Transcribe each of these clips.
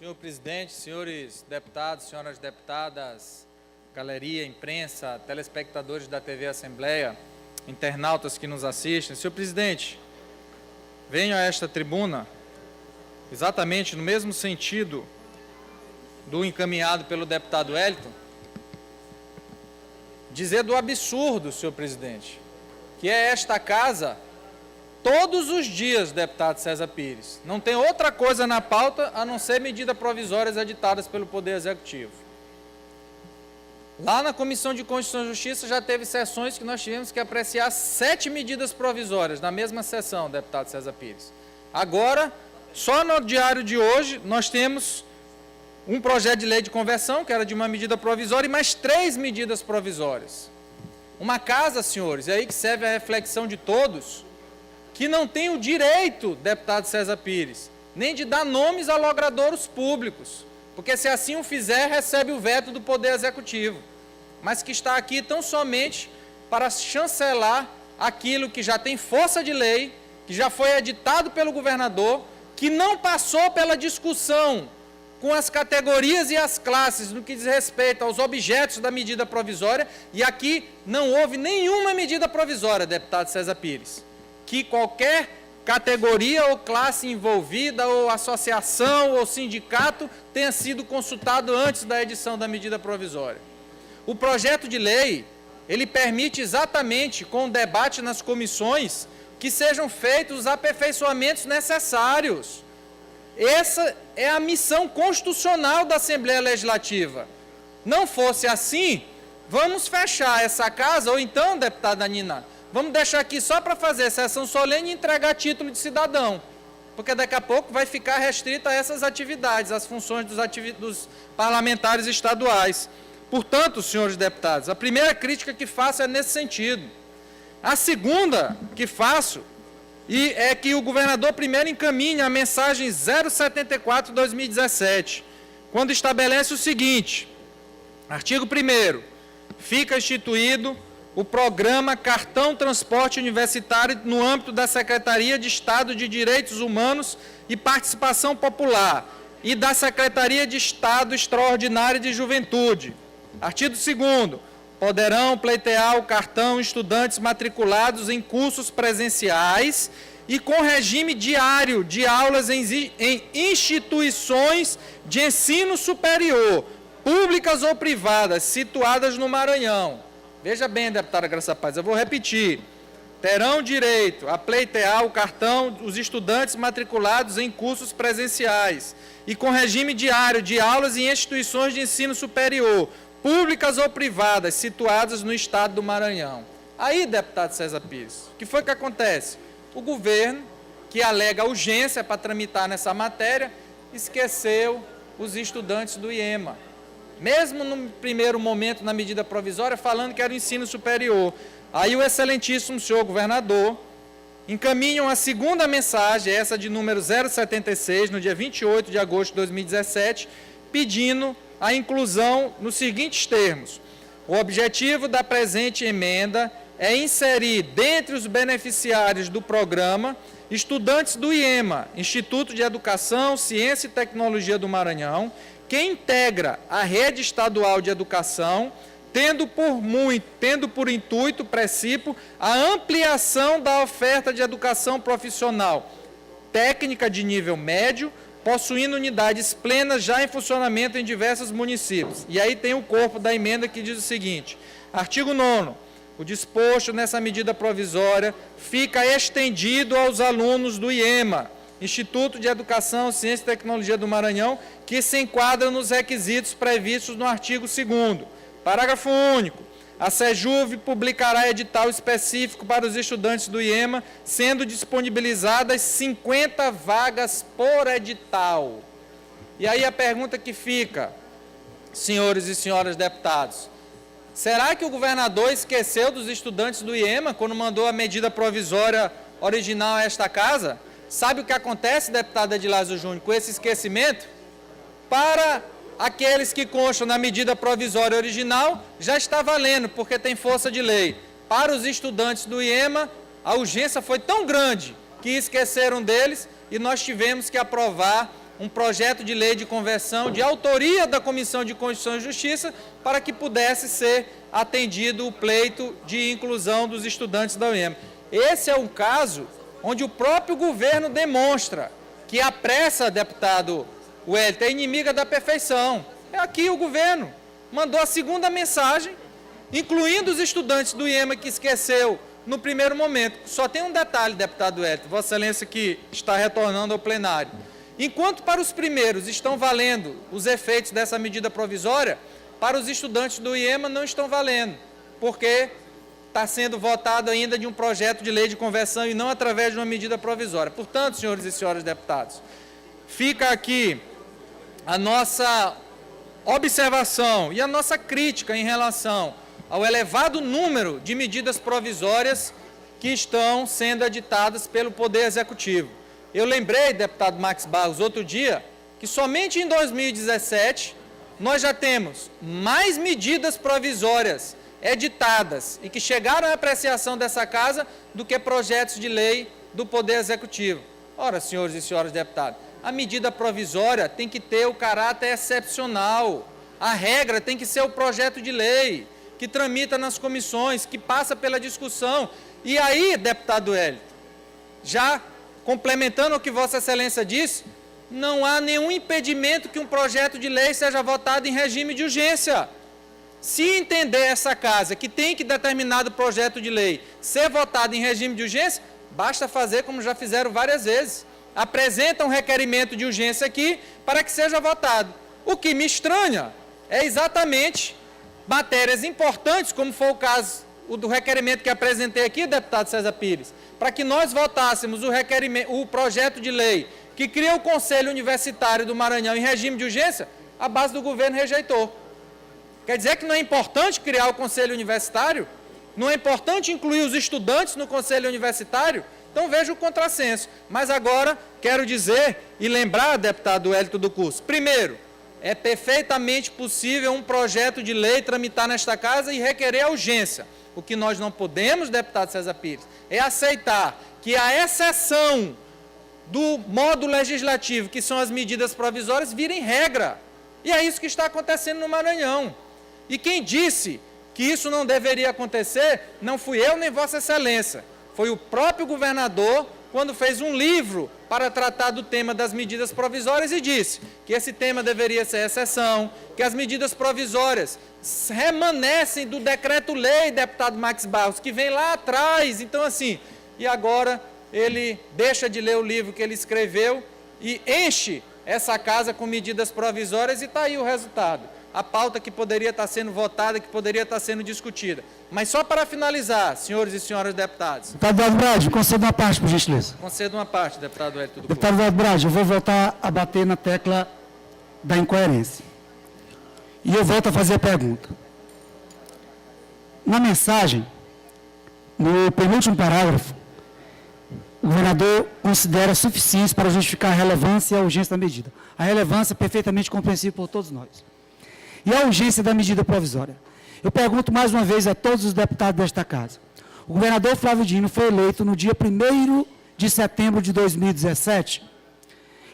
Senhor presidente, senhores deputados, senhoras deputadas, galeria, imprensa, telespectadores da TV Assembleia, internautas que nos assistem. Senhor presidente, venho a esta tribuna exatamente no mesmo sentido do encaminhado pelo deputado Wellington, dizer do absurdo, senhor presidente, que é esta casa todos os dias, deputado César Pires. Não tem outra coisa na pauta a não ser medidas provisórias editadas pelo Poder Executivo. Lá na Comissão de Constituição e Justiça já teve sessões que nós tivemos que apreciar 7 medidas provisórias na mesma sessão, deputado César Pires. Agora, só no diário de hoje, nós temos um projeto de lei de conversão, que era de uma medida provisória, e mais 3 medidas provisórias. Uma casa, senhores, e aí que serve a reflexão de todos, que não tem o direito, deputado César Pires, nem de dar nomes a logradouros públicos, porque se assim o fizer, recebe o veto do Poder Executivo, mas que está aqui tão somente para chancelar aquilo que já tem força de lei, que já foi editado pelo governador, que não passou pela discussão com as categorias e as classes no que diz respeito aos objetos da medida provisória, e aqui não houve nenhuma medida provisória, deputado César Pires, que qualquer categoria ou classe envolvida, ou associação ou sindicato tenha sido consultado antes da edição da medida provisória. O projeto de lei, ele permite exatamente, com o debate nas comissões, que sejam feitos os aperfeiçoamentos necessários. Essa é a missão constitucional da Assembleia Legislativa. Não fosse assim, vamos fechar essa casa, ou então, deputada Nina, vamos deixar aqui só para fazer sessão solene e entregar título de cidadão, porque daqui a pouco vai ficar restrita a essas atividades, as funções dos parlamentares estaduais. Portanto, senhores deputados, a primeira crítica que faço é nesse sentido. A segunda que faço é que o governador primeiro encaminha a mensagem 074/2017, quando estabelece o seguinte: artigo 1º, fica instituído o programa Cartão Transporte Universitário no âmbito da Secretaria de Estado de Direitos Humanos e Participação Popular e da Secretaria de Estado Extraordinária de Juventude. Artigo 2º, poderão pleitear o cartão estudantes matriculados em cursos presenciais e com regime diário de aulas em instituições de ensino superior, públicas ou privadas, situadas no Maranhão. Veja bem, deputada Graça Paz, eu vou repetir. Terão direito a pleitear o cartão os estudantes matriculados em cursos presenciais e com regime diário de aulas em instituições de ensino superior, públicas ou privadas, situadas no estado do Maranhão. Aí, deputado César Pires, o que foi que acontece? O governo, que alega urgência para tramitar nessa matéria, esqueceu os estudantes do IEMA. Mesmo no primeiro momento, na medida provisória, falando que era o ensino superior. Aí o excelentíssimo senhor governador encaminha uma segunda mensagem, essa de número 076, no dia 28 de agosto de 2017, pedindo a inclusão nos seguintes termos: o objetivo da presente emenda é inserir, dentre os beneficiários do programa, estudantes do IEMA, Instituto de Educação, Ciência e Tecnologia do Maranhão, que integra a rede estadual de educação, tendo por intuito, princípio, a ampliação da oferta de educação profissional técnica de nível médio, possuindo unidades plenas já em funcionamento em diversos municípios. E aí tem o corpo da emenda que diz o seguinte: artigo 9º, o disposto nessa medida provisória fica estendido aos alunos do IEMA, Instituto de Educação, Ciência e Tecnologia do Maranhão, que se enquadram nos requisitos previstos no artigo 2º. Parágrafo único. A SEJUV publicará edital específico para os estudantes do IEMA, sendo disponibilizadas 50 vagas por edital. E aí a pergunta que fica, senhores e senhoras deputados: será que o governador esqueceu dos estudantes do IEMA quando mandou a medida provisória original a esta casa? Sabe o que acontece, deputado Edilásio Júnior, com esse esquecimento? Para aqueles que constam na medida provisória original, já está valendo, porque tem força de lei. Para os estudantes do IEMA, a urgência foi tão grande que esqueceram deles e nós tivemos que aprovar um projeto de lei de conversão de autoria da Comissão de Constituição e Justiça para que pudesse ser atendido o pleito de inclusão dos estudantes da UEMA. Esse é um caso onde o próprio governo demonstra que a pressa, deputado Wellington, é inimiga da perfeição. É aqui o governo mandou a segunda mensagem, incluindo os estudantes do IEMA que esqueceu no primeiro momento. Só tem um detalhe, deputado Wellington, Vossa Excelência que está retornando ao plenário. Enquanto para os primeiros estão valendo os efeitos dessa medida provisória, para os estudantes do IEMA não estão valendo, porque está sendo votado ainda de um projeto de lei de conversão e não através de uma medida provisória. Portanto, senhores e senhoras deputados, fica aqui a nossa observação e a nossa crítica em relação ao elevado número de medidas provisórias que estão sendo editadas pelo Poder Executivo. Eu lembrei, deputado Max Barros, outro dia, que somente em 2017 nós já temos mais medidas provisórias editadas e que chegaram à apreciação dessa Casa do que projetos de lei do Poder Executivo. Ora, senhores e senhoras deputados, a medida provisória tem que ter o caráter excepcional. A regra tem que ser o projeto de lei, que tramita nas comissões, que passa pela discussão. E aí, deputado Wellington, já complementando o que Vossa Excelência disse, não há nenhum impedimento que um projeto de lei seja votado em regime de urgência. Se entender essa Casa que tem que determinado projeto de lei ser votado em regime de urgência, basta fazer como já fizeram várias vezes. Apresenta um requerimento de urgência aqui para que seja votado. O que me estranha é exatamente matérias importantes, como foi o caso do requerimento que apresentei aqui, deputado César Pires, para que nós votássemos o projeto de lei que cria o Conselho Universitário do Maranhão em regime de urgência, a base do governo rejeitou. Quer dizer que não é importante criar o Conselho Universitário? Não é importante incluir os estudantes no Conselho Universitário? Então veja o contrassenso. Mas agora quero dizer e lembrar, deputado Wellington do Curso, primeiro, é perfeitamente possível um projeto de lei tramitar nesta Casa e requerer a urgência. O que nós não podemos, deputado César Pires, é aceitar que a exceção do modo legislativo, que são as medidas provisórias, virem regra. E é isso que está acontecendo no Maranhão. E quem disse que isso não deveria acontecer, não fui eu nem Vossa Excelência. Foi o próprio governador, quando fez um livro para tratar do tema das medidas provisórias e disse que esse tema deveria ser exceção, que as medidas provisórias remanescem do decreto-lei, deputado Max Barros, que vem lá atrás. Então, assim, e agora ele deixa de ler o livro que ele escreveu e enche essa Casa com medidas provisórias e está aí o resultado. A pauta que poderia estar sendo votada, que poderia estar sendo discutida. Mas só para finalizar, senhores e senhoras deputados. Deputado Eduardo Brade, conceda uma parte, por gentileza. Conceda uma parte, deputado Wellington do Curso. Deputado Eduardo Brade, eu vou voltar a bater na tecla da incoerência. E eu volto a fazer a pergunta. Na mensagem, no penúltimo parágrafo, o governador considera suficientes para justificar a relevância e a urgência da medida. A relevância é perfeitamente compreensível por todos nós. E a urgência da medida provisória. Eu pergunto mais uma vez a todos os deputados desta Casa. O governador Flávio Dino foi eleito no dia 1º de setembro de 2017.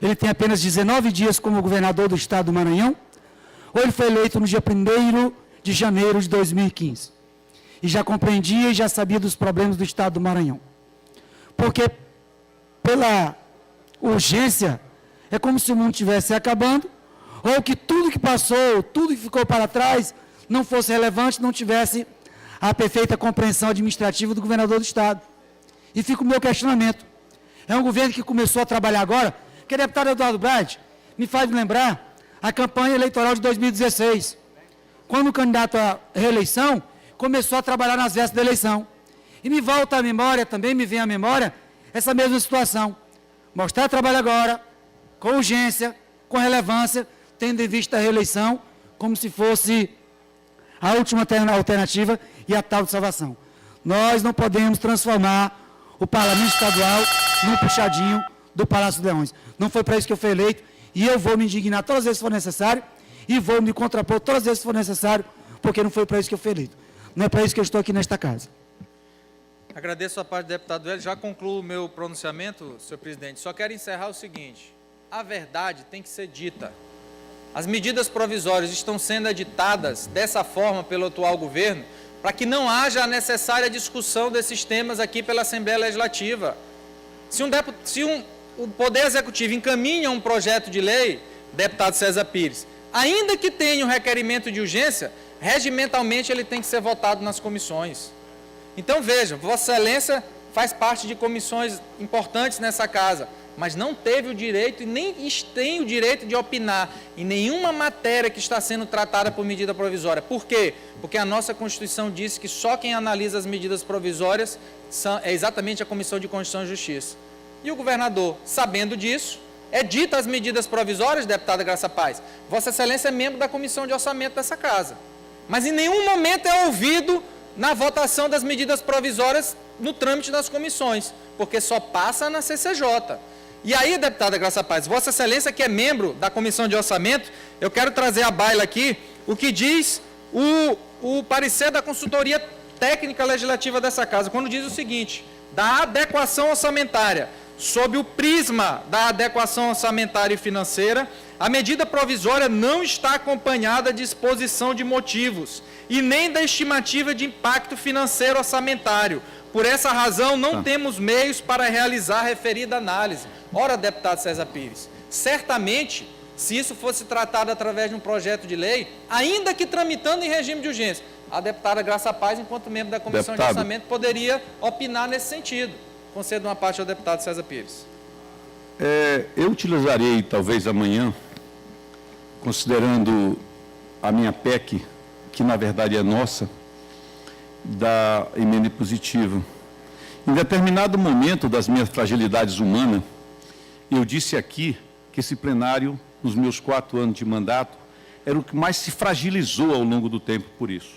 Ele tem apenas 19 dias como governador do estado do Maranhão? Ou ele foi eleito no dia 1º de janeiro de 2015? E já compreendia e já sabia dos problemas do estado do Maranhão. Porque pela urgência, é como se o mundo estivesse acabando, ou que tudo que passou, tudo que ficou para trás, não fosse relevante, não tivesse a perfeita compreensão administrativa do governador do estado. E fica o meu questionamento. É um governo que começou a trabalhar agora, que o deputado Eduardo Brade me faz lembrar a campanha eleitoral de 2016, quando o candidato à reeleição começou a trabalhar nas vésperas da eleição. E me volta à memória, também me vem à memória, essa mesma situação. Mostrar trabalho agora, com urgência, com relevância, tendo em vista a reeleição, como se fosse a última alternativa e a tal de salvação. Nós não podemos transformar o Parlamento Estadual num puxadinho do Palácio dos Leões. Não foi para isso que eu fui eleito, e eu vou me indignar todas as vezes que for necessário, e vou me contrapor todas as vezes que for necessário, porque não foi para isso que eu fui eleito. Não é para isso que eu estou aqui nesta Casa. Agradeço a parte do deputado Wellington. Já concluo o meu pronunciamento, senhor presidente. Só quero encerrar o seguinte. a verdade tem que ser dita. As medidas provisórias estão sendo editadas dessa forma pelo atual governo para que não haja a necessária discussão desses temas aqui pela Assembleia Legislativa. Se o Poder Executivo encaminha um projeto de lei, deputado César Pires, ainda que tenha um requerimento de urgência, regimentalmente ele tem que ser votado nas comissões. Então, veja, Vossa Excelência faz parte de comissões importantes nessa casa, mas não teve o direito e nem tem o direito de opinar em nenhuma matéria que está sendo tratada por medida provisória. Por quê? Porque a nossa Constituição diz que só quem analisa as medidas provisórias é exatamente a Comissão de Constituição e Justiça. E o governador, sabendo disso, edita as medidas provisórias, deputada Graça Paz. Vossa Excelência é membro da Comissão de Orçamento dessa casa. Mas em nenhum momento é ouvido na votação das medidas provisórias no trâmite das comissões, porque só passa na CCJ. E aí, deputada Graça Paz, Vossa Excelência, que é membro da Comissão de Orçamento, eu quero trazer à baila aqui o que diz o parecer da consultoria técnica legislativa dessa casa, quando diz o seguinte: da adequação orçamentária, sob o prisma da adequação orçamentária e financeira, a medida provisória não está acompanhada de exposição de motivos e nem da estimativa de impacto financeiro orçamentário. Por essa razão, não temos meios para realizar a referida análise. Ora, deputado César Pires, certamente, se isso fosse tratado através de um projeto de lei, ainda que tramitando em regime de urgência, a deputada Graça Paz, enquanto membro da Comissão de Orçamento, poderia opinar nesse sentido. Concedo uma parte ao deputado César Pires. Eu utilizarei, talvez amanhã, considerando a minha PEC, que na verdade é nossa, da emenda positiva. Em determinado momento das minhas fragilidades humanas, eu disse aqui que esse plenário, nos meus 4 anos de mandato, era o que mais se fragilizou ao longo do tempo por isso.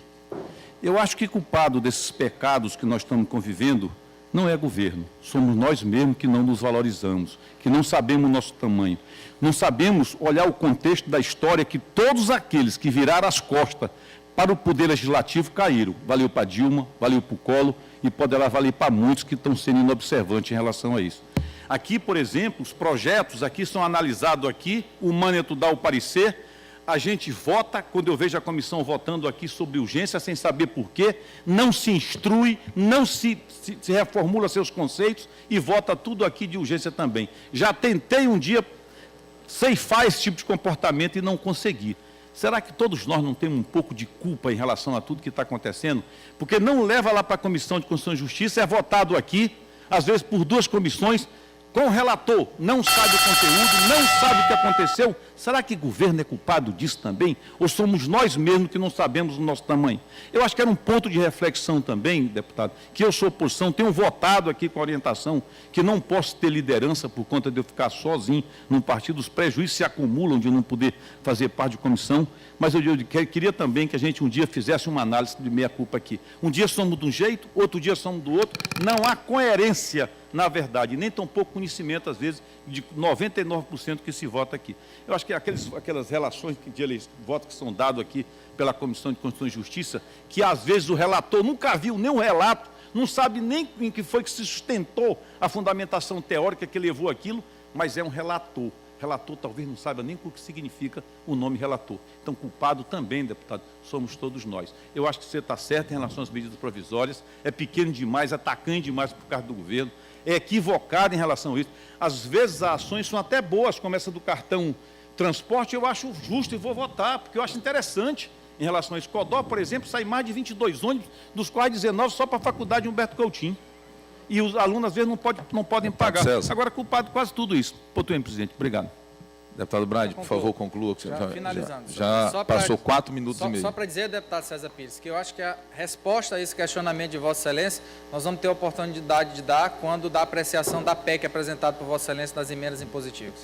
Eu acho que culpado desses pecados que nós estamos convivendo não é governo, somos nós mesmos que não nos valorizamos, que não sabemos o nosso tamanho, não sabemos olhar o contexto da história que todos aqueles que viraram as costas para o Poder Legislativo caíram. Valeu para Dilma, valeu para o Collor e poderá valer para muitos que estão sendo inobservantes em relação a isso. Aqui, por exemplo, os projetos aqui são analisados aqui, o Mâneto dá o parecer, a gente vota, quando eu vejo a comissão votando aqui sobre urgência, sem saber por quê, não se instrui, não se reformula seus conceitos e vota tudo aqui de urgência também. Já tentei um dia ceifar esse tipo de comportamento e não consegui. Será que todos nós não temos um pouco de culpa em relação a tudo que está acontecendo? Porque não leva lá para a Comissão de Constituição e Justiça, é votado aqui, às vezes por 2 comissões, com o relator, não sabe o conteúdo, não sabe o que aconteceu. Será que o governo é culpado disso também? Ou somos nós mesmos que não sabemos o nosso tamanho? Eu acho que era um ponto de reflexão também, deputado, que eu sou oposição, tenho votado aqui com a orientação que não posso ter liderança por conta de eu ficar sozinho num partido, os prejuízos se acumulam de não poder fazer parte de comissão, mas eu queria também que a gente um dia fizesse uma análise de meia-culpa aqui. Um dia somos de um jeito, outro dia somos do outro, não há coerência na verdade, nem tão pouco conhecimento, às vezes, de 99% que se vota aqui. Eu acho que aquelas relações de votos que são dados aqui pela Comissão de Constituição e Justiça, que às vezes o relator nunca viu nem um relato, não sabe nem em que foi que se sustentou a fundamentação teórica que levou aquilo, mas é um relator. Relator talvez não saiba nem o que significa o nome relator. Então, culpado também, deputado, somos todos nós. Eu acho que você está certo em relação às medidas provisórias, é pequeno demais, atacante demais por causa do governo, é equivocado em relação a isso. Às vezes as ações são até boas, como essa do cartão transporte, eu acho justo e vou votar, porque eu acho interessante em relação a isso. Codó, por exemplo, sai mais de 22 ônibus, dos quais 19 só para a faculdade Humberto Coutinho. E os alunos, às vezes, não podem pagar. César. Agora, culpado quase tudo isso. Ponto bem, presidente. Obrigado. Deputado Brade, por favor, conclua. Finalizando. Já passou 4 minutos e meio. Só para dizer, deputado César Pires, que eu acho que a resposta a esse questionamento de Vossa Excelência, nós vamos ter a oportunidade de dar quando da apreciação da PEC apresentada por Vossa Excelência nas emendas impositivas.